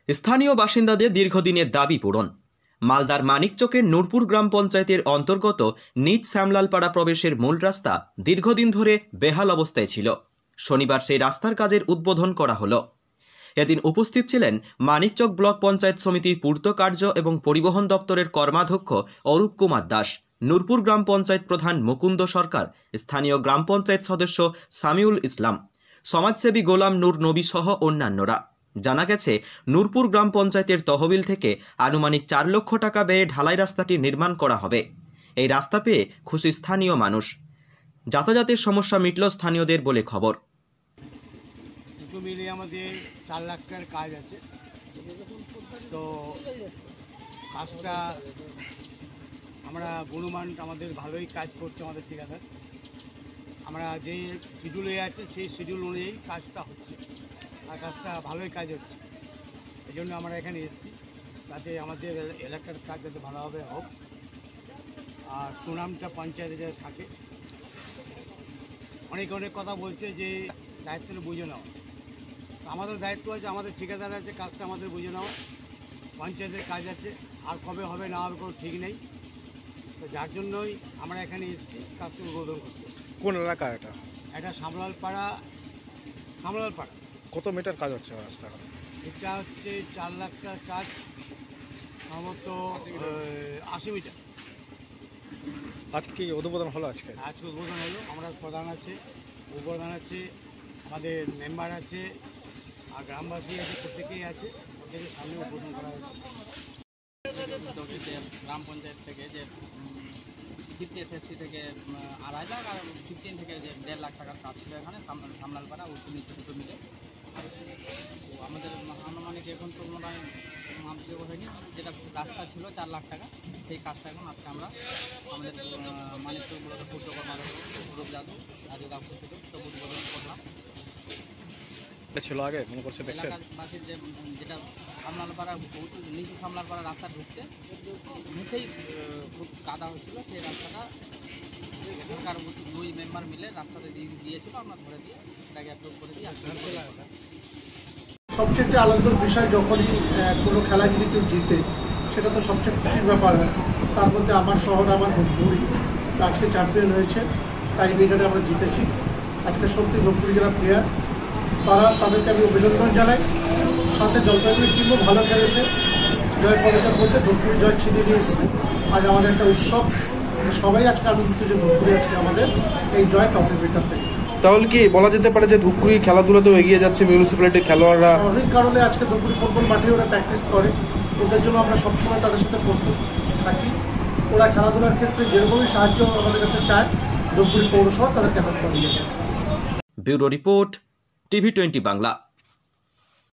স্থানীয় বাসিন্দাদের দীর্ঘদিনের দাবি পূরণ। মালদার মানিকচকের নূরপুর গ্রাম পঞ্চায়েতের অন্তর্গত নিজ শ্যামলালপাড়া প্রবেশের মূল রাস্তা দীর্ঘদিন ধরে বেহাল অবস্থায় ছিল। শনিবার সেই রাস্তার কাজের উদ্বোধন করা হলো। এদিন উপস্থিত ছিলেন মানিকচক ব্লক পঞ্চায়েত সমিতির পূর্ত কার্য এবং পরিবহন দপ্তরের কর্মাধ্যক্ষ অরূপ কুমার দাস, নূরপুর গ্রাম পঞ্চায়েত প্রধান মুকুন্দ সরকার, স্থানীয় গ্রাম পঞ্চায়েত সদস্য সামিউল ইসলাম, সমাজসেবী গোলাম নূর নবী সহ অন্যান্যরা। জানা গেছে, নূরপুর গ্রাম পঞ্চায়েতের তহবিল থেকে আনুমানিক 4 লক্ষ টাকা ব্যয়ে ঢালাই রাস্তাটি নির্মাণ করা হবে। এই রাস্তা পেয়ে খুশি স্থানীয় মানুষ। যাতায়াতের সমস্যা মিটল স্থানীয়দের বলে খবর। দুটো মিলিয়ে আমাদের 4 লাখ টাকার কাজ আছে। তো কাজটা আমরা গুণমান আমাদের ভালোই কাজ করছে আমাদের ঠিকাদার। আমরা যে শিডিউলে আছে সেই শিডিউল অনুযায়ী কাজটা হচ্ছে, আর কাজটা ভালোই কাজ হচ্ছে। এই জন্য আমরা এখানে এসেছি, যাতে আমাদের এলাকার কাজ যাতে ভালোভাবে হোক আর সুনামটা পঞ্চায়েতে যাতে থাকে। অনেক কথা বলছে যে দায়িত্বটা বুঝে নেওয়া, আমাদের দায়িত্ব আছে, আমাদের ঠিকাদার আছে, কাজটা আমাদের বুঝে নেওয়া। পঞ্চায়েতের কাজ আছে, আর কবে হবে না হবে কোনো ঠিক নেই। তো যার জন্যই আমরা এখানে এসেছি কাজটা উদ্বোধন করতে। কোন এলাকা এটা? এটা শ্যামলালপাড়া। কত মিটার কাজ হচ্ছে রাস্তা? এটা হচ্ছে 4 লাখ টাকার কাজ, সম্ভবত 80 মিটার। আজকে কি উদ্বোধন হলো? আজকে উদ্বোধন হলো। আমরা প্রধান আছে, উপপ্রধান আছে, আমাদের মেম্বার আছে, আর গ্রামবাসী আছে, প্রত্যেকেই আছে। ওদের সামনে উদ্বোধন করা হয়েছে। গ্রাম পঞ্চায়েত থেকে যে 50 থেকে 2.5 লাখ আর 15 থেকে যে 1.5 লাখ টাকার কাজ ছিল এখানে সামলালপাড়া ও নিচে দুটো মিলে। তো আমাদের আনুমানিক এখন তো মনে হয় মাপযোগ হয়নি, যেটা রাস্তা ছিল 4 লাখ টাকা, সেই কাজটা এখন আজকে আমরা আমাদের মানিকচক ব্লকের পূর্ত কর্মাধ্যক্ষ অরূপ যাদব তো উদ্বোধন করলাম। ছিল আগে মনে করছে দেখছেন এলাকাবাসীর যেটা সামলালপাড়া নিচু সামলালপাড়া রাস্তা ঢুকতে মুখেই খুব কাদা হচ্ছিল, সেই রাস্তাটা সরকার 2 মেম্বার মিলে রাস্তাতে দিয়েছিল, আমরা ধরে দিয়ে সেটাকে অ্যাপ্রুভ করে দিই। সবচেয়ে আনন্দের বিষয় যখনই কোনো খেলা যদি কেউ জিতে, সেটা তো সবচেয়ে খুশির ব্যাপার হয়। তার মধ্যে আমার শহর, আমার ধূপগুড়ি আজকে চ্যাম্পিয়ন হয়েছে, তাই মেয়েদের আমরা জিতেছি। আজকে সত্যি ধূপগুড়ি যারা প্লেয়ার তাদেরকে আমি অভিনন্দন জানাই। সাথে জলপাইগুড়ি টিমও ভালো খেলেছে, জয় পরাজয়ের মধ্যে ধূপগুড়ি জয় ছিনিয়ে নিয়ে এসছে। আজ আমাদের একটা উৎসব, সবাই আজকে আনন্দিত যে ধূপগুড়ি আজকে আমাদের এই জয় টপে বিটার থেকে। তাহলে কি বলা যেতে পারে যে ধূপগুড়ি খেলাধুলাতেও এগিয়ে যাচ্ছে মিউনিসিপ্যালিটির খেলোয়াড়রা? অনেক কারণে আজকে ধূপগুড়ি ফুটবল মাঠে ওরা প্র্যাকটিস করে, ওদের জন্য আমরা সবসময় তাদের সাথে প্রস্তুত থাকি। ওরা খেলাধুলার ক্ষেত্রে যেরকমই সাহায্য আমাদের কাছে চায়, ধূপগুড়ি পৌরসভা তাদেরকে হেল্প করে। Bureau report, TV20 Bangla.